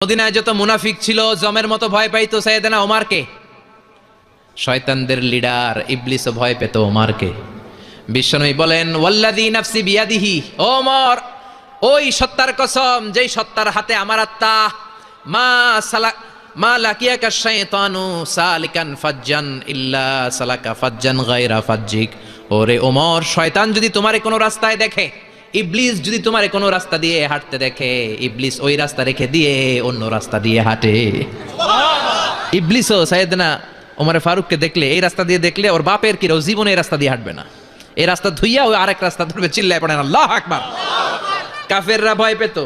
মদিনায় যত মুনাফিক ছিল জমের মতো ভয় পাইতো সাইয়েদনা ওমরকে। শয়তানদের লিডার ইবলিসও ভয় পেত ওমরকে। বিশ্বনবী বলেন ওয়াল্লাযী নাফসি বিয়াদিহি, ওমর ওই সত্তার কসম যেই সত্তার হাতে আমার আত্মা, মা লাকিয়াকা শাইতানু সালিকান ফাজ্জান ইল্লা সালাকা ফাজ্জান গায়রা ফাজ্জিক। ওরে ওমর, শয়তান যদি তোমারে কোনো রাস্তায় দেখে, ইবলিস যদি তোমার কোনো রাস্তা দিয়ে হাঁটতে দেখে, ইবলিস ওই রাস্তা রেখে দিয়ে অন্য রাস্তা দিয়ে হাঁটে। ইবলিসও সাইয়েদনা ওমরে ফারুককে দেখলে, এই রাস্তা দিয়ে দেখলে ওর বাপের কি জীবনে এই রাস্তা দিয়ে হাঁটবে না, এই রাস্তা ধুইয়া ওই আরেক রাস্তা ধরবে, চিল্লায় পড়েন আল্লাহু আকবার। কাফেররা ভয় পেত,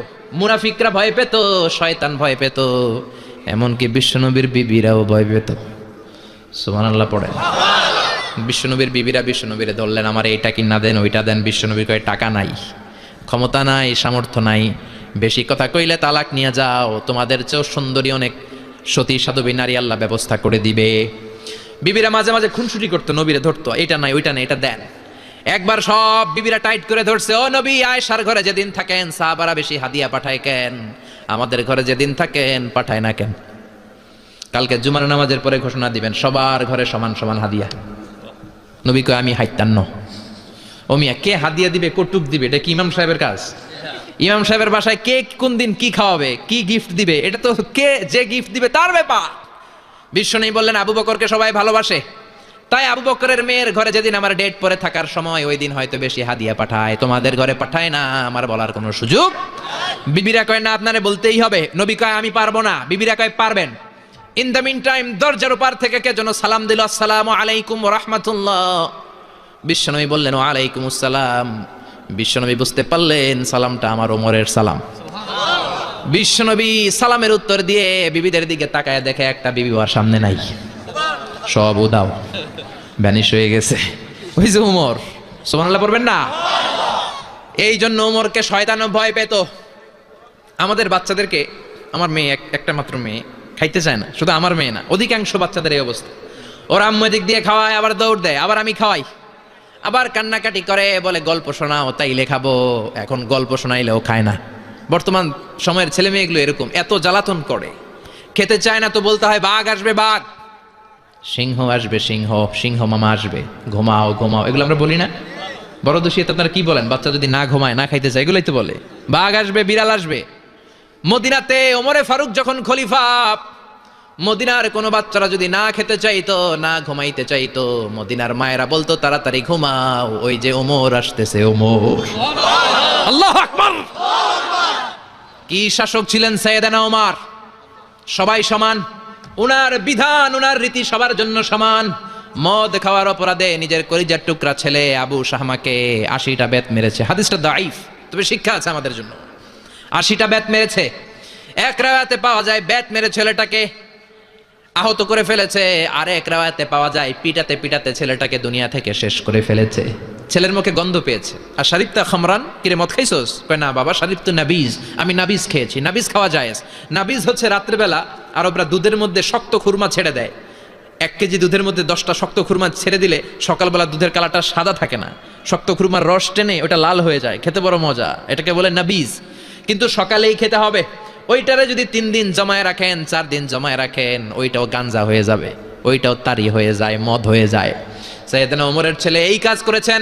মুনাফিকরা ভয় পেত, শয়তান ভয় পেত, এমনকি বিশ্বনবীর বিবিরাও ভয় পেত। সুবহানাল্লাহ পড়েন। বিশ্বনবীর বিবিরা বিশ্বনবীরে ধরলেন, আমার এইটা কিনা দেন, ওইটা দেন। বিশ্বনবী কয় টাকা নাই, ক্ষমতা নাই, সামর্থ্য নাই, বেশি কথা কইলে তালাক নিয়ে যাও, তোমাদের চেয়েও সুন্দরী অনেক সতী সাধবী নারী আল্লাহ ব্যবস্থা করে দিবে। বিবিরা মাঝে মাঝে খুনসুটি করতো, নবীরে ধরতো, এটা নাই ওইটা নাই, এটা দেন। একবার সব বিবিরা টাইট করে ধরছে, ও নবী, আয়েশার ঘরে যেদিন থাকেন সাহাবারা বেশি হাদিয়া পাঠায় কেন, আমাদের ঘরে যেদিন থাকেন পাঠায় না কেন? কালকে জুমার নামাজের পরে ঘোষণা দিবেন সবার ঘরে সমান সমান হাদিয়া। নবী কয় আমি হাইতান্ন। ও মিয়া, কে হাদিয়া দিবে, কটুক দিবে, এটা কি ইমাম সাহেবের কাজ? ইমাম সাহেবের বাসায় কে কোন দিন কি খাওয়াবে, কি গিফট দিবে, এটা তো কে যে গিফট দিবে তার ব্যাপার। বিশ্বনবী বললেন আবু বকরকে সবাই ভালোবাসে, তাই আবু বকরের মেয়ের ঘরে যেদিন আমার ডেট পরে থাকার সময়, ওই দিন হয়তো বেশি হাদিয়া পাঠায়, তোমাদের ঘরে পাঠায় না, আমার বলার কোনো সুযোগ। বিবিরা কয় না, আপনারে বলতেই হবে। নবী কয় আমি পারবো না, বিবিরা কয় পারবেন। ইন দ্য মিন টাইম দরজার উপর থেকে কে যেন সালাম দিল, আসসালামু আলাইকুম ওয়া রাহমাতুল্লাহ। বিশ্বনবী বললেন ওয়া আলাইকুম আসসালাম। বিশ্বনবী বুঝতে পারলেন সালামটা আমার ওমরের সালাম। বিশ্বনবী সালামের উত্তর দিয়ে বিবিদের দিকে তাকায় দেখে একটা বিবি ওর সামনে নাই, সব উদাও, ভ্যানিশ হয়ে গেছে। ওই যে ওমর, সুবহানাল্লাহ পড়বেন না? এই জন্য ওমরকে শয়তানও ভয় পেত। আমাদের বাচ্চাদেরকে, আমার মেয়ে একটা মাত্র মেয়ে, খাইতে চায় না, শুধু আমার মেয়ে না, অধিকাংশ বাচ্চাদের এই অবস্থা। ওরা আম্মু দিক দিয়ে খাওয়ায়, আবার দৌড় দেয়, আবার আমি খাওয়াই, আবার কান্নাকাটি করে, বলে গল্প শোনাও, তাইলে খাবো। এখন গল্প শোনাইলেও খায় না। বর্তমান সময়ের ছেলে মেয়েগুলো এরকম, এত জ্বালাতন করে, খেতে চায় না তো বলতে হয় বাঘ আসবে, বাঘ, সিংহ আসবে, সিংহ, সিংহ মামা আসবে, ঘুমাও ঘুমাও, এগুলো আমরা বলি না? বড় দোষী আপনারা কি বলেন? বাচ্চা যদি না ঘুমায়, না খাইতে চায়, এগুলোই তো বলে। বাঘ আসবে, বিড়াল আসবে। মদিনাতে ওমরে ফারুক যখন খলিফা, মদিনার কোনো বাচ্চারা যদি না খেতে চাইতো, না ঘুমাইতে চাইতো, মদিনার মায়েরা বলতো তাড়াতাড়ি ঘুমাও, ওই যে ওমর আসতেছে, ওমর। আল্লাহু আকবার। কি শাসক ছিলেন সাইয়েদনা ওমর! সবাই সমান, উনার বিধান, উনার রীতি সবার জন্য সমান। মদ খাওয়ার অপরাধে নিজের কলিজার টুকরা ছেলে আবু শাহমাকে 80টা বেত মেরেছে। হাদিসটা দাঈফ, তবে শিক্ষা আছে আমাদের জন্য। 80টা বেত মেরেছে। এক রাওয়াতে পাওয়া যায় বেত মেরে ছেলেটাকে আহত করে ফেলেছে, আর এক রাওয়াতে পাওয়া যায় পিটাতে পিটাতে ছেলেটাকে দুনিয়া থেকে শেষ করে ফেলেছে। ছেলের মুখে গন্ধ পেয়েছে। আর শারিবতা খামরান, কিরে মদ খাইছস? কয় না বাবা, শারিব তো নাবিজ, আমি নাবিজ খেয়েছি। নাবিজ খাওয়া যায়। নাবিজ হচ্ছে রাত্রেবেলা আরবরা দুধের মধ্যে শক্ত খুরমা ছেড়ে দেয়। 1 কেজি দুধের মধ্যে 10টা শক্ত খুরমা ছেড়ে দিলে সকালবেলা দুধের কালারটা সাদা থাকে না, শক্ত খুরমার রস টেনে ওটা লাল হয়ে যায়, খেতে বড় মজা, এটাকে বলে নাবিজ। কিন্তু সকালেই খেতে হবে। ওইটারে যদি 3 দিন জমায় রাখেন, 4 দিন জমায় রাখেন, ওইটাও গাঞ্জা হয়ে যাবে, ওইটাও তারি হয়ে যায়, মদ হয়ে যায়। সাইয়েদনা ওমরের ছেলে এই কাজ করেছেন,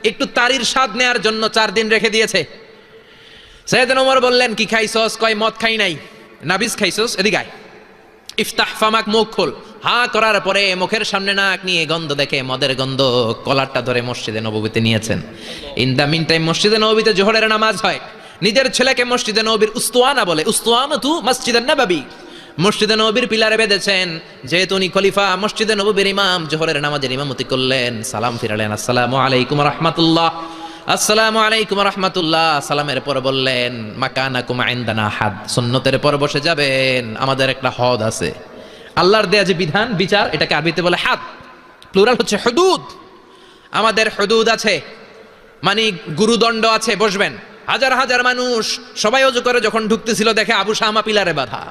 একটু তারির স্বাদ নেয়ার জন্য 4 দিন রেখে দিয়েছে। সাইয়েদনা ওমর বললেন কি খাইছস? কয় মদ খাই নাই। নাবিজ খাইছস? এদিকে আয়, ইফতাহ ফামাক, মুখ খোল। হা করার পরে মুখের সামনে নাক নিয়ে গন্ধ দেখে, মদের গন্ধ, কলারটা ধরে মসজিদে নববীতে নিয়েছেন। ইন দ্য মিন টাইম মসজিদে নববীতে জোহরের নামাজ হয়। নিজের ছেলেকে মসজিদে নববীর উস্তুয়ানা বলে, উস্তুয়ানাতু মসজিদুন নববী, মসজিদে নববীর পিলারে বেঁধেছেন। যেহেতু উনি খলিফা, মসজিদে নববীর ইমাম, জোহরের নামাজের ইমামতি করলেন। সালাম ফিরালেন, আসসালামু আলাইকুম ওয়া রাহমাতুল্লাহ, আসসালামু আলাইকুম ওয়া রাহমাতুল্লাহ। সালামের পর বললেন মাকানাকুম ইনদানা হাদ, সুন্নতের পর বসে যাবেন, আমাদের একটা হদ আছে। আল্লাহর দেয়া যে বিধান, বিচার, এটাকে আরবিতে বলে হাদ, প্লুরাল হচ্ছে হুদুদ। আমাদের হুদুদ আছে, মানে গুরুদণ্ড আছে, বসবেন। হাজার হাজার মানুষ সবাই ওযু করে যখন ঢুকতেছিল, দেখে আবু শামা পিলারে বাঁধা।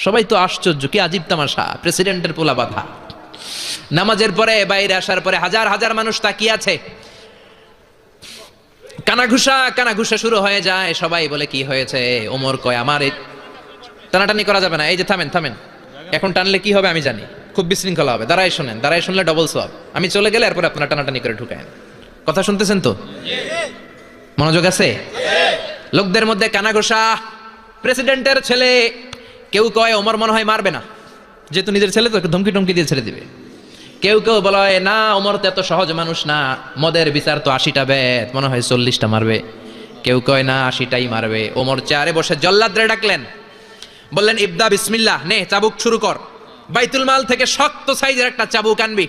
সবাই তো আশ্চর্য, কি আজীব তামাশা, প্রেসিডেন্টের পোলা বাঁধা। নামাজের পরে বাইরে আসার পরে হাজার হাজার মানুষ তাকিয়ে আছে। কানাঘুষা শুরু হয়ে যায়। সবাই বলে কি হয়েছে? ওমর কয় আমার টানাটানি করা যাবে না। এই যে থামেন থামেন, এখন টানলে কি হবে আমি জানি, খুব বিশৃঙ্খলা হবে। দাঁড়ায় শোনেন, দাঁড়ায় শুনলে ডবল সওয়াব। আমি চলে গেলে এরপরে আপনারা টানাটানি করে ঢুকায়েন। কথা শুনতেছেন তো? মনোযোগ আছে? লোকদের মধ্যে কানাঘোষা। প্রেসিডেন্টের ছেলে, কেউ কয় ওমর মনে হয় মারবে না, যেহেতু নিজের ছেলে তো একটু ধমকি টমকি দিয়ে ছেড়ে দিবে। কেউ কেউ বলে না, ওমর তো এত সহজ মানুষ না, মদের বিচার তো 80টা বেদ, মনে হয় 40টা মারবে। কেউ কয় না 80টাই মারবে। ওমর চেয়ারে বসে জল্লাদরে ডাকলেন, বললেন ইবদা বিসমিল্লাহ, নে চাবুক শুরু কর। বাইতুল মাল থেকে শক্ত সাইজের একটা চাবুক আনবি।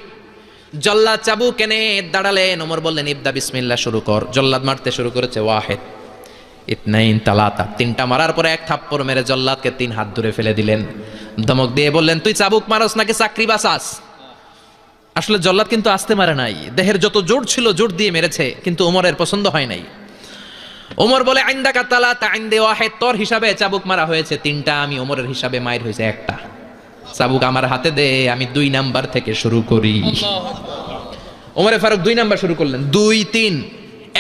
জল্লাদ চাবুক এনে দাঁড়ালেন। ওমর বললেন ইবদা বিসমিল্লাহ, শুরু কর। জল্লাদ মারতে শুরু করেছে। ওয়াহেদ, ইতনাইন, তালাতা, 3টা মারার পরে এক থাপ্পড় মেরে জল্লাদকে 3 হাত দূরে ফেলে দিলেন। ধমক দিয়ে বললেন তুই চাবুক মারস নাকি চাকরি বাসাস? আসলে জল্লাদ কিন্তু আসতে মারে নাই, দেহের যত জোর ছিল জোর দিয়ে মেরেছে, কিন্তু ওমরের পছন্দ হয় নাই। ওমর বলে আইন্দাকা তালাতা আইন্দে ওয়াহেদ, তোর হিসাবে চাবুক মারা হয়েছে 3টা, আমি ওমরের হিসাবে মায়ের হয়েছে 1টা। চাবুক আমার হাতে দে, আমি 2 নাম্বার থেকে শুরু করি। ওমরে ফারুক 2 নাম্বার শুরু করলেন। 2, 3,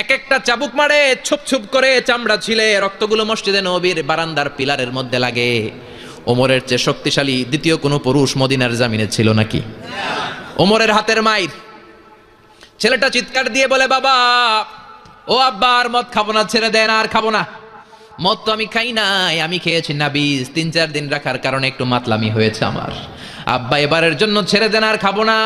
এক একটা চাবুক মারে, ছুপ ছুপ করে চামড়া ছিলে, রক্তগুলো মসজিদে নবীর বারান্দার পিলারের মধ্যে লাগে। ওমরের চেয়ে শক্তিশালী দ্বিতীয় কোনো পুরুষ মদিনার জামিনে ছিল নাকি? ওমরের হাতের মাইর। ছেলেটা চিৎকার দিয়ে বলে বাবা, ও আব্বা, আর মদ খাবো না, ছেড়ে দেন, আর খাবো না। মদ তো আমি খাই নাই, আমি খেয়েছি নাবিজ, 3-4 দিন রাখার কারণে একটু মাতলামি হয়েছে আমার। আব্বা এবারের জন্য ছেড়ে দেন, আর খাবো না।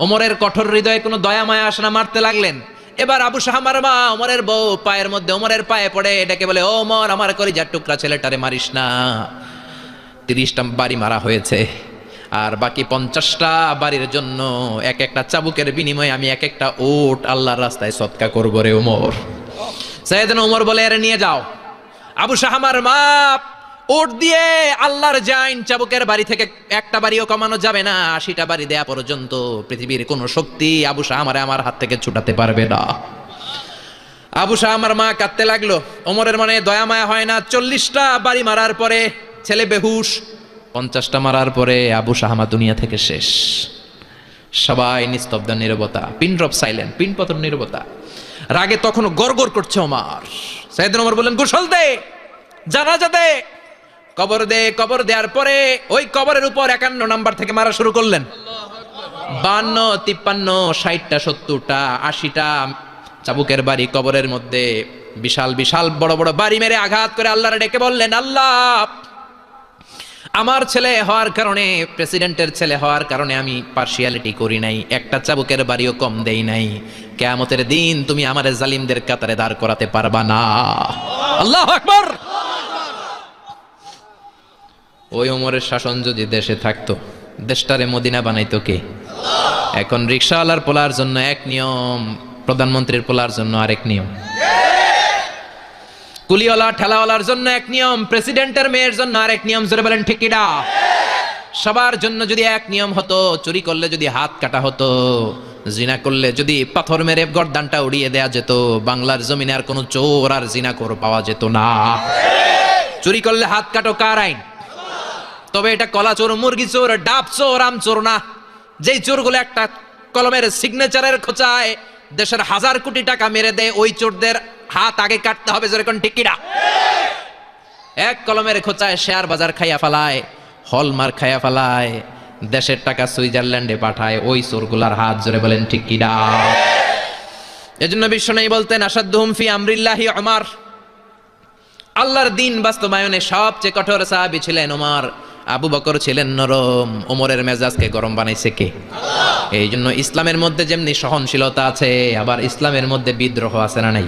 ওমরের কঠোর হৃদয়ে কোনো দয়া মায়া আসে না, মারতে লাগলেন। এবার আবু শাহমার মা, ওমরের বউ, পায়ের মধ্যে ওমরের পায়ে পড়ে ডেকে বলে, ও ওমর, আমার কলিজার টুকরা ছেলেটারে মারিস না। 30টা বাড়ি মারা হয়েছে, আর বাকি 50টা বাড়ির জন্য এক একটা চাবুকের বিনিময়ে আমি এক একটা ওট আল্লাহর রাস্তায় সদকা করবো রে ওমর। সাইয়েদনা ওমর বলে, আরে নিয়ে যাও। আবু শাহমার মা ওট দিয়ে আল্লাহর জাইন, চাবুকের বাড়ি থেকে একটা বাড়িও কমানো যাবে না, 80টা বাড়ি দেয়া পর্যন্ত পৃথিবীর কোন শক্তি আবু শাহমারে আমার হাত থেকে ছুটাতে পারবে না। আবু শাহমার মা কাঁদতে লাগলো। ওমরের মনে দয়া মায়া হয় না। 40টা বাড়ি মারার পরে ছেলে বেহুশ, 50টা মারার পরে আবু শাহমা দুনিয়া থেকে শেষ। সবাই নিস্তব্ধ, নীরবতা, পিন ড্রপ সাইলেন্ট, পিন পতন নীরবতা। রাগে তখনও গড়গড় করছে ওমর। সাইয়েদনা ওমর বললেন, গোসল দে, জানাজা দে, কবর দে। কবর দেওয়ার পরে ওই কবরের উপর 51 নাম্বার থেকে মারা শুরু করলেন। 52, 53, 60টা, 70টা, 80টা চাবুকের বাড়ি কবরের মধ্যে বিশাল বিশাল বড় বড় বাড়ি মেরে আঘাত করে আল্লাহরে ডেকে বললেন, আল্লাহ, আমার ছেলে হওয়ার কারণে, প্রেসিডেন্টের ছেলে হওয়ার কারণে আমি পার্সিয়ালিটি করি নাই, একটা চাবুকের বাড়িও কম দেই নাই। কিয়ামতের দিন তুমি আমার জালিমদের কাতারে দাঁড় করাতে পারবা না। আল্লাহু আকবার। ওই ওমরের শাসন যদি দেশে থাকতো, দেশটারে মদিনা বানাইতো কে? এখন রিকশাওয়ালার পোলার জন্য এক নিয়ম, প্রধানমন্ত্রীর পোলার জন্য আরেক নিয়ম, কুলিওয়ালা ঠেলাওয়ালার জন্য এক নিয়ম, প্রেসিডেন্টের মেয়ের জন্য আরেক নিয়ম। জোরে বলেন ঠিক কিনা? সবার জন্য যদি এক নিয়ম হতো, চুরি করলে যদি হাত কাটা হতো, জিনা করলে যদি পাথর মেরে গর্দানটা উড়িয়ে দেয়া যেত, বাংলার জমিনে আর কোনো চোর আর জিনাখোর পাওয়া যেত না। চুরি করলে হাত কাটো কার আইন? তবে এটা কলা চোর, মুরগি চোর, ডাব চোর, আম চোর না। যেই চোরগুলো একটা কলমের সিগনেচারের খোঁচায় দেশের 1000 কোটি টাকা মেরে দেয়, ওই চোরদের হাত আগে কাটতে হবে। যেরকম টিকিরা এক কলমের খোঁচায় শেয়ার বাজার খাইয়া ফেলায়, হলমার্ক খাইয়া ফেলায়, দেশের টাকা সুইজারল্যান্ডে পাঠায়, ওই চোরগুলার হাত। জোরে বলেন ঠিক কিনা? এজন্য বিশ্বনবী বলতেন, আসাদুহুম ফি আমরিল্লাহি উমর। আল্লাহর দিন বাস্তবায়নে সবচেয়ে কঠোর সাহাবী ছিলেন ওমর। আবু বকর ছিলেন নরম, ওমরের মেজাজকে গরম বানাইছে কে? এই জন্য ইসলামের মধ্যে যেমনি সহনশীলতা আছে, আবার ইসলামের মধ্যে বিদ্রোহ আছে না নাই?